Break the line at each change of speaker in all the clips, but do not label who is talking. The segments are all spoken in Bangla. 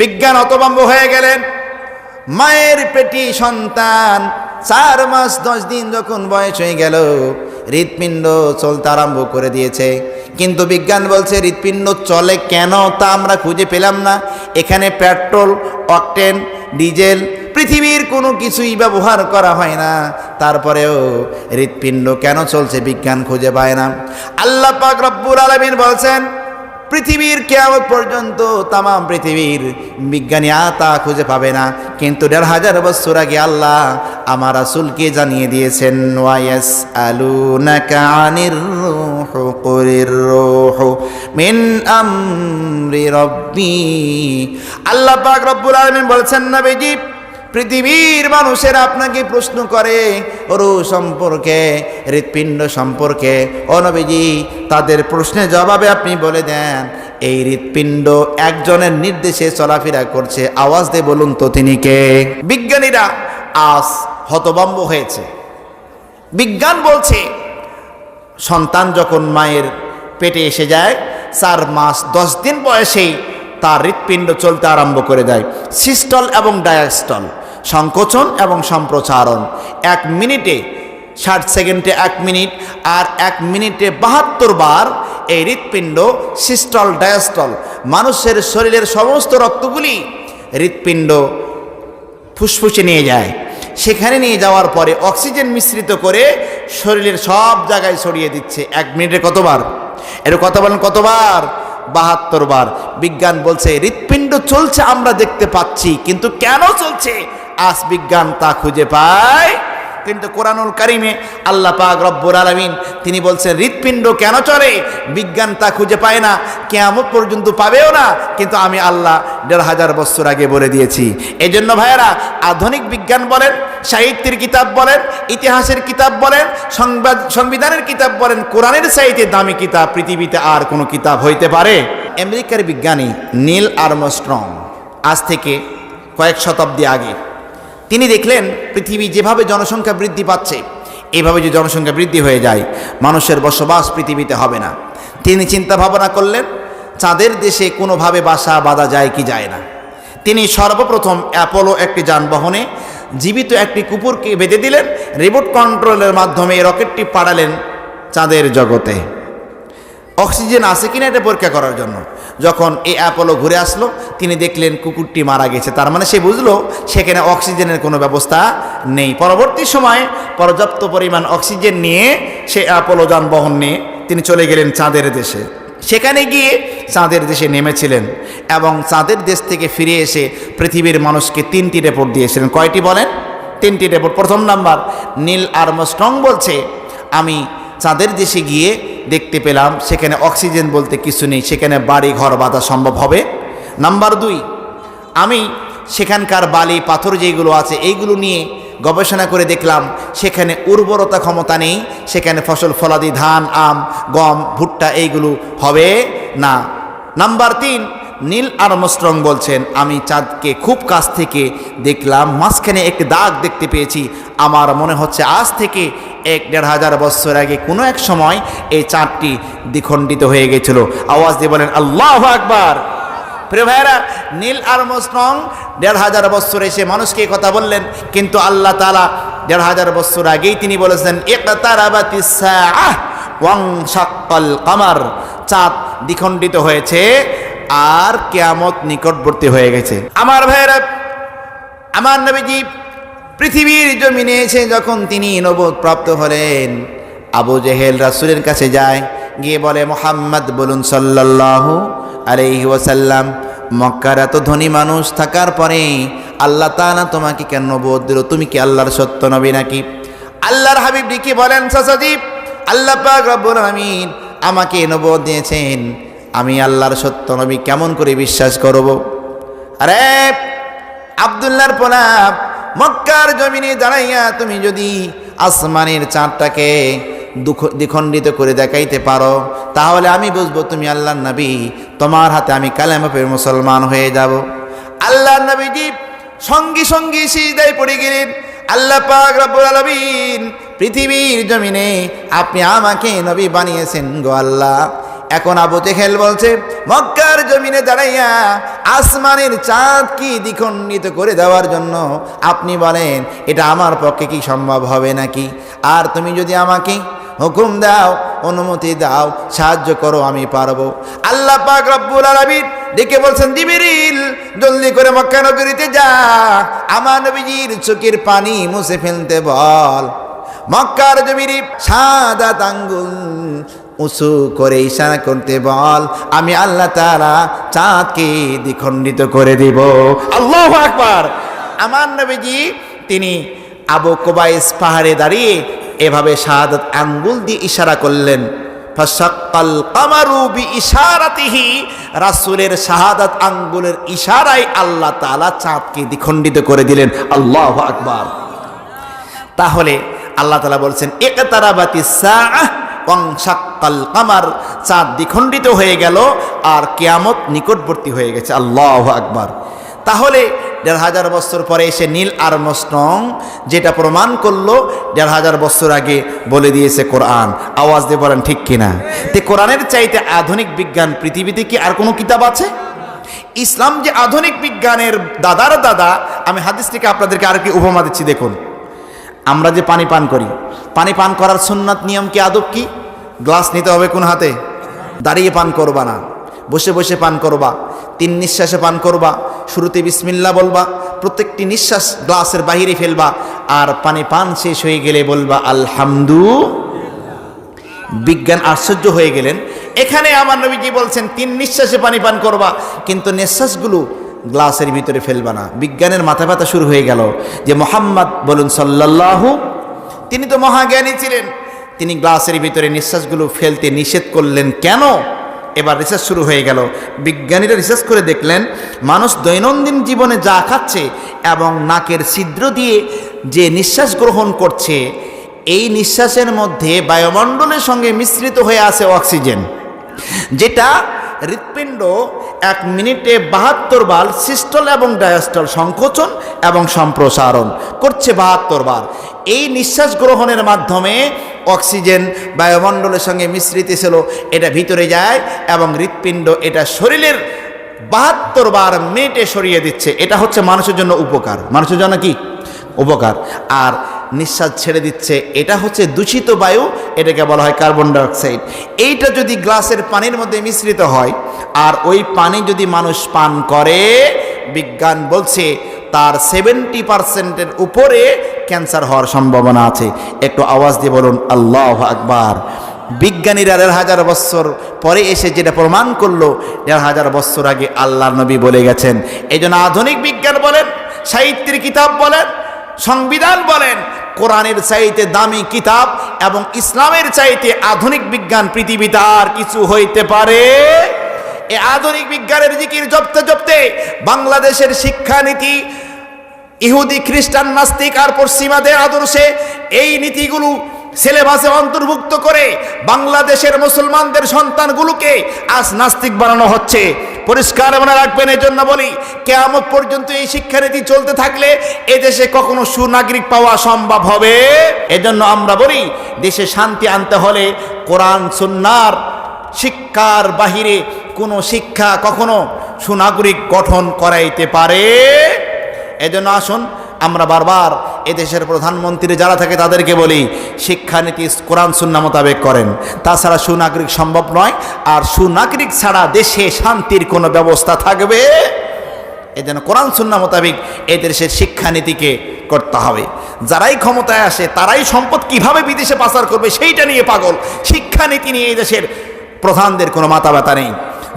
বিজ্ঞান হতভম্ব হয়ে গেলেন। মায়ের পেটি সন্তান 4 মাস 10 দিন যখন বয়স হয়ে গেল, হৃৎপিণ্ড চলতে আরম্ভ করে দিয়েছে। কিন্তু বিজ্ঞান বলছে হৃৎপিণ্ড চলে কেন তা আমরা খুঁজে পেলাম না। এখানে পেট্রোল, অকটেন, ডিজেল, পৃথিবীর কোনো কিছুই ব্যবহার করা হয় না, তারপরেও হৃৎপিণ্ড কেন চলছে বিজ্ঞান খুঁজে পায় না। আল্লাহ পাক রব্বুল আলামিন বলছেন পৃথিবীর কিয়ামত পর্যন্ত তাম পৃথিবীর বিজ্ঞানী তা খুঁজে পাবে না, কিন্তু 1500 বছর আগে আল্লাহ আমার রাসূলকে জানিয়ে দিয়েছেন, ওয়ায়াসআলুনাকা আনির রূহু কুলির রূহু মিন আমরি রাব্বি। আল্লাহ পাক রব্বুল আলামিন বলছেন নবীজি, পৃথিবীর মানুষেরা আপনাকে প্রশ্ন করে রূহ সম্পর্কে, হৃৎপিণ্ড সম্পর্কে। ও নবীজি, তাদের প্রশ্নের জবাবে আপনি বলে দেন এই হৃৎপিণ্ড একজনের নির্দেশে চলাফেরা করছে, আওয়াজ দিয়ে বলুন তো তিনি কে? বিজ্ঞানীরা আজ হতভম্ব হয়েছে। বিজ্ঞান বলছে সন্তান যখন মায়ের পেটে এসে যায় 4 মাস 10 দিন বয়সেই তার হৃৎপিণ্ড চলতে আরম্ভ করে দেয়। সিস্টল এবং ডায়াস্টল, সংকোচন এবং সম্প্রসারণ। 1 মিনিটে 60 সেকেন্ডে 1 মিনিট, আর 1 মিনিটে 72 বার এই হৃৎপিণ্ড সিস্টল ডায়াস্টল মানুষের শরীরের সমস্ত রক্তগুলি হৃৎপিণ্ড ফুসফুসে নিয়ে যায়। সেখানে নিয়ে যাওয়ার পরে অক্সিজেন মিশ্রিত করে শরীরের সব জায়গায় ছড়িয়ে দিচ্ছে। 1 মিনিটে কতবার? এর কথা বলেন কতবার? 72 বার। বিজ্ঞান বলছে হৃৎপিণ্ড চলছে আমরা দেখতে পাচ্ছি, কিন্তু কেন চলছে আজ বিজ্ঞান তা খুঁজে পায়। কিন্তু কোরআনুল কারিমে আল্লাহ পাক রব্বুল আলামিন তিনি বলছেন হৃৎপিণ্ড কেন চলে বিজ্ঞান তা খুঁজে পায় না, কিয়ামত পর্যন্ত পাবেও না, কিন্তু আমি আল্লাহ 1500 বছর আগে বলে দিয়েছি। এই জন্য ভাইয়েরা, আধুনিক বিজ্ঞান বলেন, সাহিত্যের কিতাব বলেন, ইতিহাসের কিতাব বলেন, সংবিধানের কিতাব বলেন, কোরআনের চাইতে দামি কিতাব পৃথিবীতে আর কোনো কিতাব হইতে পারে? আমেরিকার বিজ্ঞানী নীল আর্মস্ট্রং আজ থেকে কয়েক শতাব্দী আগে তিনি দেখলেন পৃথিবী যেভাবে জনসংখ্যা বৃদ্ধি পাচ্ছে, এভাবে যে জনসংখ্যা বৃদ্ধি হয়ে যায় মানুষের বসবাস পৃথিবীতে হবে না। তিনি চিন্তা ভাবনা করলেন চাঁদের দেশে কোনোভাবে বাসা বাঁধা যায় কি যায় না। তিনি সর্বপ্রথম অ্যাপোলো একটি যানবাহনে জীবিত একটি কুকুরকে বেঁধে দিলেন, রিমোট কন্ট্রোলের মাধ্যমে রকেটটি পাঠালেন চাঁদের জগতে। অক্সিজেন আছে কিনা এটা পরীক্ষা করার জন্য। যখন এই অ্যাপোলো ঘুরে আসলো, তিনি দেখলেন কুকুরটি মারা গেছে। তার মানে সে বুঝলো সেখানে অক্সিজেনের কোনো ব্যবস্থা নেই। পরবর্তী সময়ে পর্যাপ্ত পরিমাণ অক্সিজেন নিয়ে সে অ্যাপোলো যানবাহন নিয়ে তিনি চলে গেলেন চাঁদের দেশে। সেখানে গিয়ে চাঁদের দেশে নেমেছিলেন এবং চাঁদের দেশ থেকে ফিরে এসে পৃথিবীর মানুষকে 3টি রিপোর্ট দিয়েছিলেন। কয়টি বলেন? 3টি রিপোর্ট। প্রথম নাম্বার, নীল আর্মস্ট্রং বলছে আমি চাঁদের দেশে গিয়ে দেখতে পেলাম সেখানে অক্সিজেন বলতে কিছু নেই, সেখানে বাড়ি ঘর বাঁধা সম্ভব হবে। নাম্বার 2, আমি সেখানকার বালি পাথর যেগুলো আছে এইগুলো নিয়ে গবেষণা করে দেখলাম সেখানে উর্বরতা ক্ষমতা নেই, সেখানে ফসল ফলাদি ধান, আম, গম, ভুট্টা এইগুলো হবে না। নাম্বার 3, নীল আর্মস্ট্রং বলছেন আমি চাঁদকে খুব কাছ থেকে দেখলাম, মাঝখানে একটি দাগ দেখতে পেয়েছি। আমার মনে হচ্ছে আজ থেকে 1-1500 বছর আগে কোনো এক সময় এই চাঁদটি দ্বিখণ্ডিত হয়ে গেছিল। আওয়াজ দিয়ে বলেন আল্লাহু আকবার। প্রিয় ভাইয়েরা, নীল আর্মস্ট্রং 1500 বছর এসে মানুষকে কথা বললেন, কিন্তু আল্লাহ তাআলা 1500 বছর আগেই তিনি বলেছেন ইকতারাবাতিস সাআহ ওয়ানশাক্কাল কামার, চাঁদ দ্বিখণ্ডিত হয়েছে আর কিয়ামত নিকটবর্তী হয়ে গেছে। আমার ভাইয়েরা, আমার নবীজি পৃথিবীর জমিনে এসে যখন তিনি নবুয়ত প্রাপ্ত হলেন, আবু জেহেল রাসূলের কাছে যায়, গিয়ে বলে মুহাম্মদ বলুন সাল্লাল্লাহু আলাইহি ওয়াসাল্লাম, মক্কার এত ধনী মানুষ থাকার পরে আল্লাহ তাআলা তোমাকে কেন নবুয়ত দিল? তুমি কি আল্লাহর সত্য নবী নাকি? আল্লাহর হাবিব ডেকে বলেন চাচাজি, আল্লাহ পাক রব্বুল আলামিন আমাকে নবুয়ত দিয়েছেন, আমি আল্লাহর সত্য নবী কেমন করে বিশ্বাস করব? আরে আব্দুল্লাহর পোলা, মক্কার জমিনে দাঁড়াইয়া তুমি যদি আসমানের চাঁদটাকে দ্বিখণ্ডিত করে দেখাইতে পারো, তাহলে আমি বুঝবো তুমি আল্লাহর নবী, তোমার হাতে আমি কালেমা পড়ে মুসলমান হয়ে যাব। আল্লাহর নবীজি সঙ্গে সঙ্গে সিজদায় পড়ে গেলেন। আল্লাহ পাক রব্বুল আলামিন পৃথিবীর জমিনে আপনি আমাকে নবী বানিয়েছেন গো আল্লাহ, এখন আবু জেহেল বলছে, মক্কার জমিনে দাঁড়াইয়া আসমানের চাঁদ কি দ্বিখণ্ডিত করে দেওয়ার জন্য আপনি বলেন এটা আমার পক্ষে কি সম্ভব হবে নাকি? আর তুমি যদি আমাকে হুকুম দাও, অনুমতি দাও, সাহায্য করো, আমি পারবো। আল্লাহ পাক রব্বুল আলামিন ডেকে বলছেন, জিবরিল জলদি করে মক্কা নগরীতে যা, আমার নবীজির চোখের পানি মুছে ফেলতে বল। মক্কার জমিনে সাদাত আঙ্গুল উঁচু করে ইশারা করতে বল, আমি আল্লাহ তাআলা চাঁদকে দ্বিখণ্ডিত করে দিব। আল্লাহু আকবার। আমার নবীজি তিনি আবু কুবাইস পাহাড়ে দাঁড়িয়ে এভাবে শাহাদাত আঙ্গুল দিয়ে ইশারা করলেন। ফাশাক্কাল কামারু বিইশারাতিহি, রাসূলের শাহাদাত আঙ্গুলের ইশারায় আল্লাহ তাআলা চাঁদকে দ্বিখণ্ডিত করে দিলেন। আল্লাহু আকবার। তাহলে আল্লাহ তাআলা বলছেন, ইকতারাবাতিস সাআহ ওয়ানশাক্কাল কামার, চাঁদ দ্বিখণ্ডিত হয়ে গেল আর কিয়ামত নিকটবর্তী হয়ে গেছে। আল্লাহু আকবার। তাহলে ১৫০০ বছর পরে এসে নীল আর্মস্ট্রং যেটা প্রমাণ করলো ১৫০০ বছর আগে বলে দিয়েছে কোরআন। আওয়াজ দিয়ে বলেন ঠিক কিনা? তে কোরআনের চাইতে আধুনিক বিজ্ঞান পৃথিবীতে কি আর কোনো কিতাব আছে? ইসলাম যে আধুনিক বিজ্ঞানের দাদার দাদা, আমি হাদিস থেকে আপনাদেরকে আর কি উপমা দিচ্ছি। দেখুন, আমরা যে পানি পান করি, পানি পান করার সুন্নাত নিয়ম কি, আদব কি? গ্লাস নিতে হবে কোন হাতে? দাঁড়িয়ে পান করবা না, বসে বসে পান করবা, 3 নিঃশ্বাসে পান করবা, শুরুতে বিসমিল্লাহ বলবা, প্রত্যেকটি নিঃশ্বাস গ্লাসের বাহিরে ফেলবা, আর পানি পান শেষ হয়ে গেলে বলবা আলহামদুলিল্লাহ। বিজ্ঞান আশ্চর্য হয়ে গেলেন। এখানে আমার নবীজি বলছেন 3 নিঃশ্বাসে পানি পান করবা, কিন্তু নিঃশ্বাসগুলো গ্লাসের ভিতরে ফেলবা না। বিজ্ঞানের মাথা ব্যথা শুরু হয়ে গেল যে মুহাম্মদ বলুন সাল্লাল্লাহু, তিনি তো মহাজ্ঞানী ছিলেন, তিনি গ্লাসের ভিতরে নিঃশ্বাসগুলো ফেলতে নিষেধ করলেন কেন? এবার রিসার্চ শুরু হয়ে গেল। বিজ্ঞানীরা রিসার্চ করে দেখলেন, মানুষ দৈনন্দিন জীবনে যা খাচ্ছে এবং নাকের ছিদ্র দিয়ে যে নিঃশ্বাস গ্রহণ করছে, এই নিঃশ্বাসের মধ্যে বায়ুমণ্ডলের সঙ্গে মিশ্রিত হয়ে আছে অক্সিজেন, যেটা হৃৎপিণ্ড 1 মিনিটে 72 বার সিস্টল এবং ডায়াস্টল, সংকোচন এবং সম্প্রসারণ করছে 72 বার। এই নিঃশ্বাস গ্রহণের মাধ্যমে অক্সিজেন বায়ুমণ্ডলের সঙ্গে মিশ্রিত ছিল, এটা ভিতরে যায় এবং হৃৎপিণ্ড এটা শরীরের 72 বার মিনিটে সরিয়ে দিচ্ছে। এটা হচ্ছে মানুষের জন্য উপকার। মানুষের জন্য কি উপকার? আর নিঃশ্বাস ছেড়ে দিচ্ছে, এটা হচ্ছে দূষিত বায়ু, এটাকে বলা হয় কার্বন ডাইঅক্সাইড। এইটা যদি গ্লাসের পানির মধ্যে মিশ্রিত হয় আর ওই পানি যদি মানুষ পান করে, বিজ্ঞান বলছে তার 70% উপরে ক্যান্সার হওয়ার সম্ভাবনা আছে। একটু আওয়াজ দিয়ে বলুন আল্লাহু আকবার। বিজ্ঞানীরা ১৫০০ বছর পরে এসে যেটা প্রমাণ করলো, ১৫০০ বছর আগে আল্লাহর নবী বলে গেছেন। এই জন্য আধুনিক বিজ্ঞান বলেন, সাহিত্যের কিতাব বলেন, সংবিধান বলেন, কোরআনের চাইতে দামি কিতাব এবং ইসলামের চাইতে আধুনিক বিজ্ঞান পৃথিবীতে আর কিছু হইতে পারে? এই আধুনিক বিজ্ঞানের জিকির জপতে জপতে বাংলাদেশের শিক্ষানীতি ইহুদি, খ্রিস্টান, নাস্তিক আর পশ্চিমাদের আদর্শে এই নীতিগুলো সিলেবাসে অন্তর্ভুক্ত করে বাংলাদেশের মুসলমানদের সন্তানগুলোকে আজ নাস্তিক বানানো হচ্ছে। পরিষ্কার মনে রাখবেন। এই জন্য বলি, কিয়ামত পর্যন্ত এই শিক্ষানীতি চলতে থাকলে এদেশে কখনো সুনাগরিক পাওয়া সম্ভব হবে? এজন্য আমরা বলি, দেশে শান্তি আনতে হলে কোরআন সুন্নাহর শিক্ষার বাহিরে কোনো শিক্ষা কখনো সুনাগরিক গঠন করাইতে পারে? এজন্য আসুন আমরা বারবার এদেশের প্রধানমন্ত্রী যারা থাকে তাদেরকে বলি, শিক্ষানীতি কোরআন সুন্নাহ মোতাবেক করেন, তাছাড়া সুনাগরিক সম্ভব নয়। আর সুনাগরিক ছাড়া দেশে শান্তির কোনো ব্যবস্থা থাকবে? এজন্য কোরআন সুন্নাহ মোতাবেক এই দেশের শিক্ষানীতিকে করতে হবে। যারাই ক্ষমতায় আসে তারাই সম্পদ কিভাবে বিদেশে পাচার করবে সেইটা নিয়ে পাগল। শিক্ষানীতি নিয়ে এই দেশের প্রধানদের কোনো মাথা ব্যথা নেই,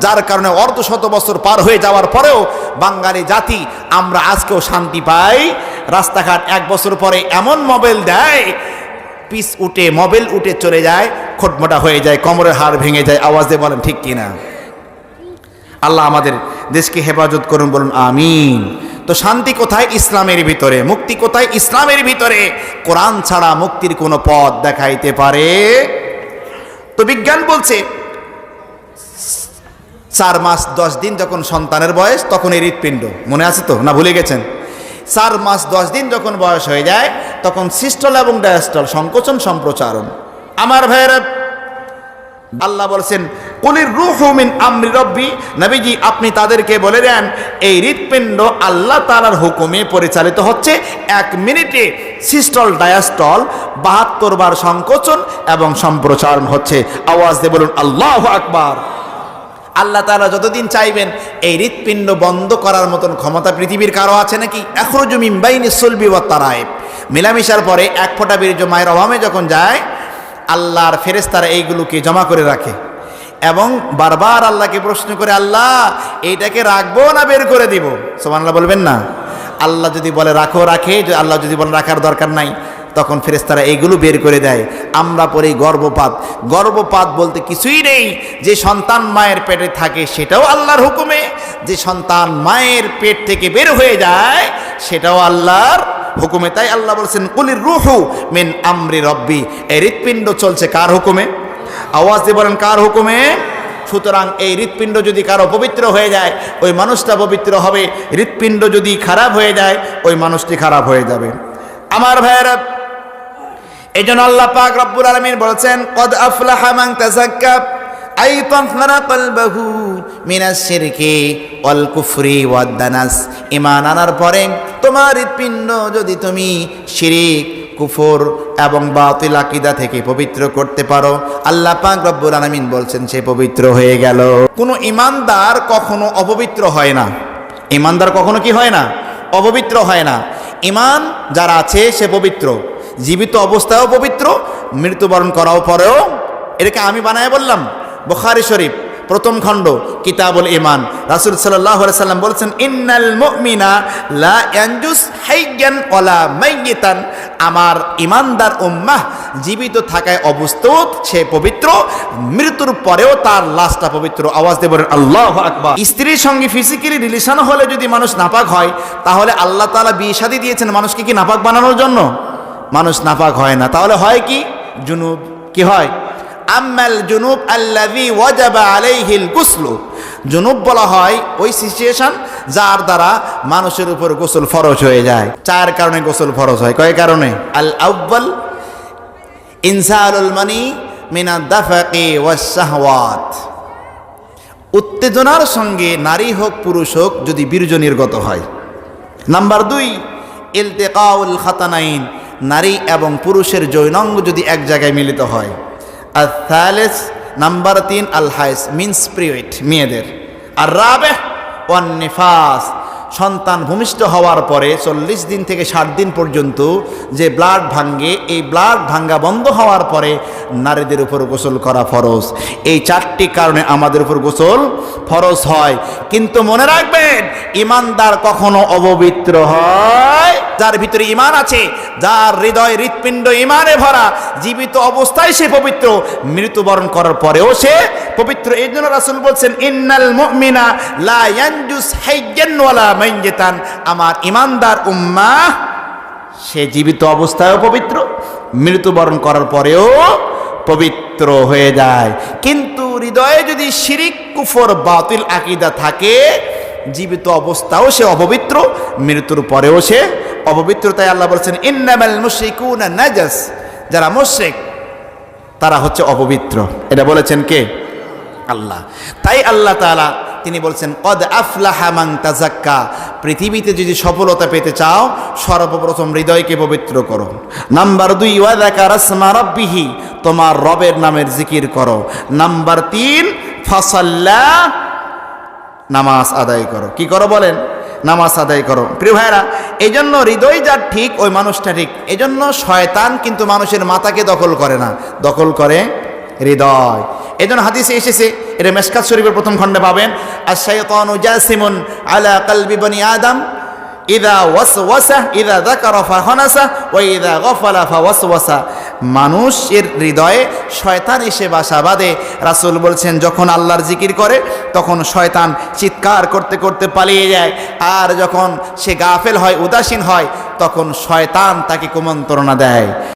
যার কারণে অর্ধশত বছর পার হয়ে যাওয়ার পরেও বাঙালি জাতি আমরা আজকেও শান্তি পাই। রাস্তাঘাট 1 বছর পরে এমন মোবাইল দেয়, পিস উঠে মোবাইল উঠে চলে যায়, খটমটা হয়ে যায়, কোমরের হাড় ভেঙে যায়। আওয়াজ দিয়ে বলেন ঠিক কিনা? আল্লাহ আমাদের দেশকে হেফাজত করুন, বলুন আমিন। তো শান্তি কোথায়? ইসলামের ভিতরে। মুক্তি কোথায়? ইসলামের ভিতরে। কোরআন ছাড়া মুক্তির কোনো পথ দেখাইতে পারে? তো বিজ্ঞান বলছে 4 মাস 10 দিন যখন সন্তানের বয়স, তখন এই হৃৎপিণ্ড, মনে আছে তো না ভুলে গেছেন? 4 মাস 10 দিন যখন বয়স হয়ে যায় তখন সিস্টল এবং ডায়াস্টল, সংকোচন সম্প্রসারণ। আমার ভাইয়েরা, আল্লাহ বলছেন কুলির রূহু মিন আমরি রব্বি, নবীজি আপনি তাদেরকে বলে দেন এই হৃৎপিণ্ড আল্লাহ তাআলার হুকুমে পরিচালিত হচ্ছে। 1 মিনিটে সিস্টল ডায়াস্টল 72 বার সংকোচন এবং সম্প্রসারণ হচ্ছে। আওয়াজ দিয়ে বলুন আল্লাহু আকবার। আল্লাহ তাআলা যতদিন চাইবেন এই হৃৎপিণ্ড বন্ধ করার মতন ক্ষমতা পৃথিবীর কারো আছে নাকি? আখরুজু মিন বাইনি সুলবি ওয়াত তারাইব, মেলামেশার পরে এক ফোঁটা বীর্য মায়ের অভাবে যখন যায়, আল্লাহর ফেরেশতারা এইগুলোকে জমা করে রাখে এবং বারবার আল্লাহকে প্রশ্ন করে, আল্লাহ এইটাকে রাখবো না বের করে দিব? সুবহানাল্লাহ বলবেন না? আল্লাহ যদি বলে রাখো রাখে, আল্লাহ যদি বলে রাখার দরকার নাই, তখন ফেরেশতারা এইগুলো বের করে দেয়। আমরা পড়ি গর্ভপাত। গর্ভপাত বলতে কিছুই নেই। যে সন্তান মায়ের পেটে থাকে সেটাও আল্লাহর হুকুমে, যে সন্তান মায়ের পেট থেকে বের হয়ে যায় সেটাও আল্লাহর হুকুমে। তাই আল্লাহ বলছেন কুলির রূহু মিন আমরি রব্বি, এই হৃৎপিণ্ড চলছে কার হুকুমে? আওয়াজ দিয়ে বলেন কার হুকুমে? সুতরাং এই হৃৎপিণ্ড যদি কারো পবিত্র হয়ে যায় ওই মানুষটা পবিত্র হবে, হৃৎপিণ্ড যদি খারাপ হয়ে যায় ওই মানুষটি খারাপ হয়ে যাবে। আমার ভাইয়েরা, এই জন্য আল্লাহ পাক রব্বুল আলামিন বলেছেন কদ আফলাহা মান তাযাক্কা আই তাহহারা কলবাহু মিনাশ শিরকি ওয়াল কুফরি ওয়াদ দানাস। ঈমান আনার পরে তোমার হৃৎপিণ্ড যদি তুমি শিরক, কুফর এবং বাতিল আকীদা থেকে পবিত্র করতে পারো, আল্লাহ পাক রব্বুল আলামিন বলছেন সে পবিত্র হয়ে গেল। কোনো ঈমানদার কখনো অপবিত্র হয় না। ঈমানদার কখনো কি হয় না? অপবিত্র হয় না। ঈমান যারা আছে সে পবিত্র, জীবিত অবস্থায়ও পবিত্র, মৃত্যুবরণ করাও পরেও। এটাকে আমি বানায় বললাম? বুখারী শরীফ প্রথম খণ্ড কিতাবুল ঈমান, রাসূল সাল্লাল্লাহু আলাইহি সাল্লাম বলেছেন ইন্নাল মুমিনা লা ইয়ানজুস হাইয়ান ওয়ালা মাইয়িতান, আমার ঈমানদার উম্মাহ জীবিত থাকায় অবস্থাও সে পবিত্র, মৃত্যুর পরেও তার লাশটা পবিত্র। আওয়াজ দিয়ে বলেন আল্লাহু আকবার। স্ত্রীর সঙ্গে ফিজিক্যালি রিলেশন হলে যদি মানুষ নাপাক হয়, তাহলে আল্লাহ তাআলা বিয়ে শাদী দিয়েছেন মানুষকে কি নাপাক বানানোর জন্য? মানুষ নাপাক হয় না। তাহলে হয় কি? জুনুব। কি হয়? আম্মাল জুনুব আল্লাযী ওয়াজাবা আলাইহিল গুসলু, জুনুব বলা হয় ওই সিচুয়েশন যার দ্বারা মানুষের উপর গোসল ফরজ হয়ে যায়। 4 কারণে গোসল ফরজ হয়। কয় কারণে? আল আউয়াল ইনসালুল মানি মিনাদ দাফাকি ওয়াস শাহওয়াত, উত্তেজনার সঙ্গে নারী হোক পুরুষ হোক যদি বীর্য নির্গত হয়। নাম্বার 2 ইলতিকাউল খাতানাইন, নারী এবং পুরুষের যৌনাঙ্গ যদি এক জায়গায় মিলিত হয়। আর থালিস নাম্বার 3 আল হাইস, মিন্স পিরিয়ড মেয়েদের। আর রাবে ওয়ান নিফাস, সন্তান ভূমিষ্ঠ হওয়ার পরে 40 দিন থেকে 60 দিন পর্যন্ত যে ব্লাড ভাঙ্গে, এই ব্লাড ভাঙ্গা বন্ধ হওয়ার পরে নারীদের উপর গোসল করা ফরজ। এই 4টি কারণে আমাদের উপর গোসল ফরজ হয়। কিন্তু মনে রাখবেন ঈমানদার কখনো অপবিত্র হয় যার ভিতরে ঈমান আছে, যার হৃদয় হৃৎপিণ্ড ঈমানে ভরা, জীবিত অবস্থায় সে পবিত্র, মৃত্যুবরণ করার পরেও সে পবিত্র। এই জন্য রাসূল বলছেন ইন্নাল মুমিনা লা ইয়ানজুস হাইয়ান ওয়ালা মাইয়িতান, আমার ঈমানদার উম্মাহ সে জীবিত অবস্থায়ও পবিত্র, মৃত্যুবরণ করার পরেও পবিত্র হয়ে যায়। কিন্তু হৃদয়ে যদি শিরিক, কুফর, বাতিল আকীদা থাকে, জীবিত অবস্থাও সে অপবিত্র, মৃত্যুর পরেও সে অপবিত্র। তাই আল্লাহ বলছেন ইন্নামাল মুশরিকুনা নাজাস, যারা মুশরিক তারা হচ্ছে অপবিত্র। এটা বলেছেন কে? আল্লাহ। তাই আল্লাহ তাআলা তিনি বলছেন কদ আফলাহা মান তাযাক্কা, পৃথিবীতে যদি সফলতা পেতে চাও সর্বপ্রথম হৃদয়কে পবিত্র করো। নাম্বার 2 ওয়া যাকারা ইসমা রাব্বিহি, তোমার রবের নামের জিকির করো। নাম্বার 3 ফাসাল্লা, নামাজ আদায় করো। কি করো বলেন? নামাজ আদায় করো। প্রিয় ভাইরা, এই জন্য হৃদয় যার ঠিক ওই মানুষটা ঠিক। এই জন্য শয়তান কিন্তু মানুষের মাথাকে দখল করে না, দখল করে হৃদয়। এই জন্য হাদিসে এসেছে, এটা মিশকাত শরীফের প্রথম খণ্ডে পাবেন, আশ-শাইতানু জাসিমুন আলা কলবি বনি আদম ইযা ওয়াসওয়াসা ইযা যাকারা ফাখানাসা ওয়া ইযা গাফালা ফাওয়াসওয়াসা, মানুষের হৃদয়ে শয়তান এসে বাসা বাঁধে। রাসূল বলছেন যখন আল্লাহর জিকির করে তখন শয়তান চিৎকার করতে করতে পালিয়ে যায়, আর যখন সে গাফেল হয়, উদাসীন হয়, তখন শয়তান তাকে কুমন্ত্রণা দেয়।